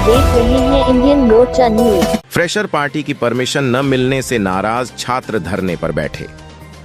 देख रहे हैं इंडियन मोर्चा न्यूज। फ्रेशर पार्टी की परमिशन न मिलने से नाराज छात्र धरने पर बैठे।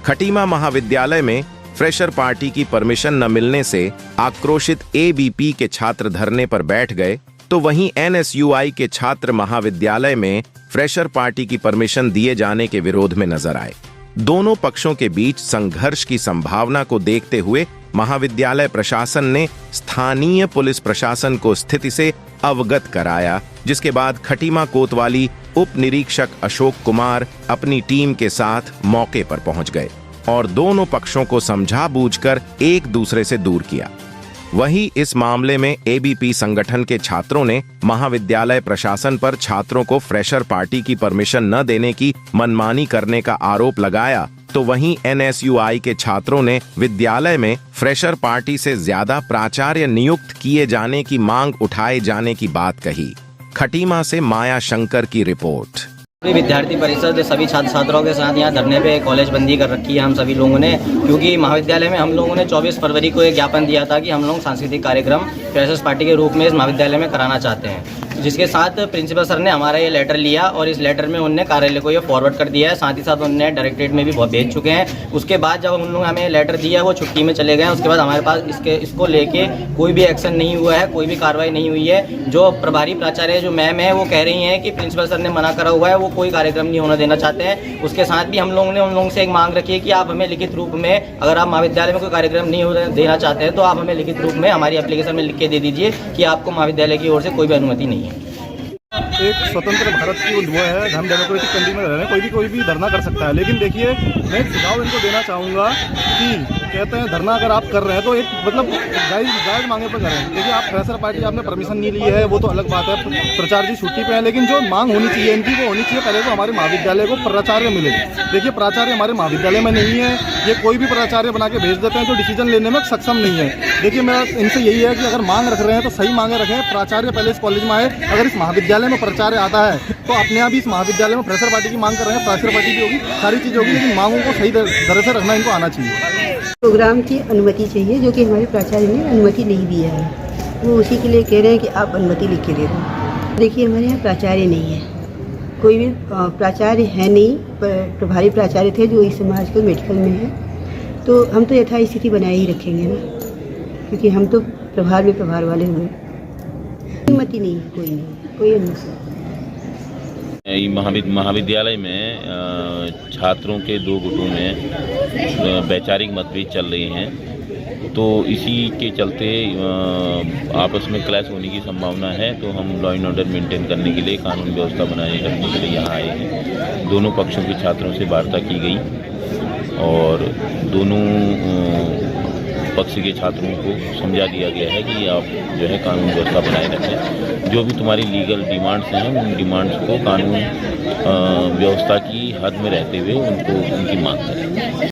खटीमा महाविद्यालय में फ्रेशर पार्टी की परमिशन न मिलने से आक्रोशित एबीपी के छात्र धरने पर बैठ गए, तो वहीं एनएसयूआई के छात्र महाविद्यालय में फ्रेशर पार्टी की परमिशन दिए जाने के विरोध में नजर आए। दोनों पक्षों के बीच संघर्ष की संभावना को देखते हुए महाविद्यालय प्रशासन ने स्थानीय पुलिस प्रशासन को स्थिति से अवगत कराया, जिसके बाद खटीमा कोतवाली उप निरीक्षक अशोक कुमार अपनी टीम के साथ मौके पर पहुंच गए और दोनों पक्षों को समझा बूझकर एक दूसरे से दूर किया। वहीं इस मामले में एबीपी संगठन के छात्रों ने महाविद्यालय प्रशासन पर छात्रों को फ्रेशर पार्टी की परमिशन न देने की मनमानी करने का आरोप लगाया, तो वहीं एनएसयूआई के छात्रों ने विद्यालय में फ्रेशर पार्टी से ज्यादा प्राचार्य नियुक्त किए जाने की मांग उठाए जाने की बात कही। खटीमा से माया शंकर की रिपोर्ट। विद्यार्थी परिषद सभी छात्र छात्राओं के साथ यहाँ धरने पे कॉलेज बंदी कर रखी है हम सभी लोगों ने, क्योंकि महाविद्यालय में हम लोगों ने 24 फरवरी को एक ज्ञापन दिया था कि हम लोग सांस्कृतिक कार्यक्रम फ्रेशर्स पार्टी के रूप में इस महाविद्यालय में कराना चाहते हैं, जिसके साथ प्रिंसिपल सर ने हमारा ये लेटर लिया और इस लेटर में उन्होंने कार्यालय को ये फॉरवर्ड कर दिया है। साथ ही साथ उन्होंने डायरेक्टरेट में भी भेज चुके हैं। उसके बाद जब उन लोग हमें लेटर दिया वो छुट्टी में चले गए। उसके बाद हमारे पास इसको लेके कोई भी एक्शन नहीं हुआ है, कोई भी कार्रवाई नहीं हुई है। जो प्रभारी प्राचार्य जो मैम है वो कह रही हैं कि प्रिंसिपल सर ने मना करा हुआ है, वो कोई कार्यक्रम नहीं होने देना चाहते हैं। उसके साथ भी हम लोगों ने उन लोगों से एक मांग रखी है कि आप हमें लिखित रूप में, अगर आप महाविद्यालय में कोई कार्यक्रम नहीं होने देना चाहते हैं तो आप हमें लिखित रूप में हमारी एप्लीकेशन में लिख के दे दीजिए कि आपको महाविद्यालय की ओर से कोई भी अनुमति नहीं है। एक स्वतंत्र भारत की वो है, हम डेमोक्रेटिक कंट्री में रह रहे हैं, कोई भी धरना कर सकता है। लेकिन देखिए, मैं एक सुझाव इनको देना चाहूँगा कि कहते हैं धरना अगर आप कर रहे हैं तो एक मतलब जायज़ मांगे पर करें। देखिए, आप फ्रेशर पार्टी आपने परमिशन नहीं ली है वो तो अलग बात है, प्राचार्य जी छुट्टी पे है, लेकिन जो मांग होनी चाहिए इनकी वो होनी चाहिए पहले तो हमारे महाविद्यालय को प्राचार्य मिले। देखिए, प्राचार्य हमारे महाविद्यालय में नहीं है, ये कोई भी प्राचार्य बना के भेज देते हैं जो डिसीजन लेने में सक्षम नहीं है। देखिए, मेरा इनसे यही है कि अगर मांग रख रहे हैं तो सही मांगे रखें, प्राचार्य पहले इस कॉलेज में आए। अगर इस महाविद्यालय में प्राचार्य आता है तो अपने आप ही इस महाविद्यालय में फ्रेशर पार्टी की मांग कर रहे हैं, फ्रेशर पार्टी की होगी, सारी चीज़ होगी, लेकिन मांगों को सही तरह से रखना इनको आना चाहिए। प्रोग्राम की अनुमति चाहिए, जो कि हमारे प्राचार्य ने अनुमति नहीं दी है, वो उसी के लिए कह रहे हैं कि आप अनुमति लिख के दे दो। देखिए, हमारे यहाँ प्राचार्य नहीं है, कोई भी प्राचार्य है नहीं, प्रभारी प्राचार्य थे जो इस समाज को मेडिकल में है, तो हम तो यथास्थिति बनाए ही रखेंगे ना, क्योंकि हम तो प्रभार में प्रभार वाले हुए। अनुमति नहीं है, कोई अनुमति। महाविद्यालय में छात्रों के दो गुटों में वैचारिक मतभेद चल रहे हैं, तो इसी के चलते आपस में क्लैश होने की संभावना है। तो हम लॉ एंड ऑर्डर मेंटेन करने के लिए, कानून व्यवस्था बनाए रखने के लिए यहाँ आए हैं। दोनों पक्षों के छात्रों से वार्ता की गई और दोनों पक्ष के छात्रों को समझा दिया गया है कि आप जो है कानून व्यवस्था बनाए रखें। जो भी तुम्हारी लीगल डिमांड्स हैं उन डिमांड्स को कानून व्यवस्था की हद में रहते हुए उनकी मांग करें।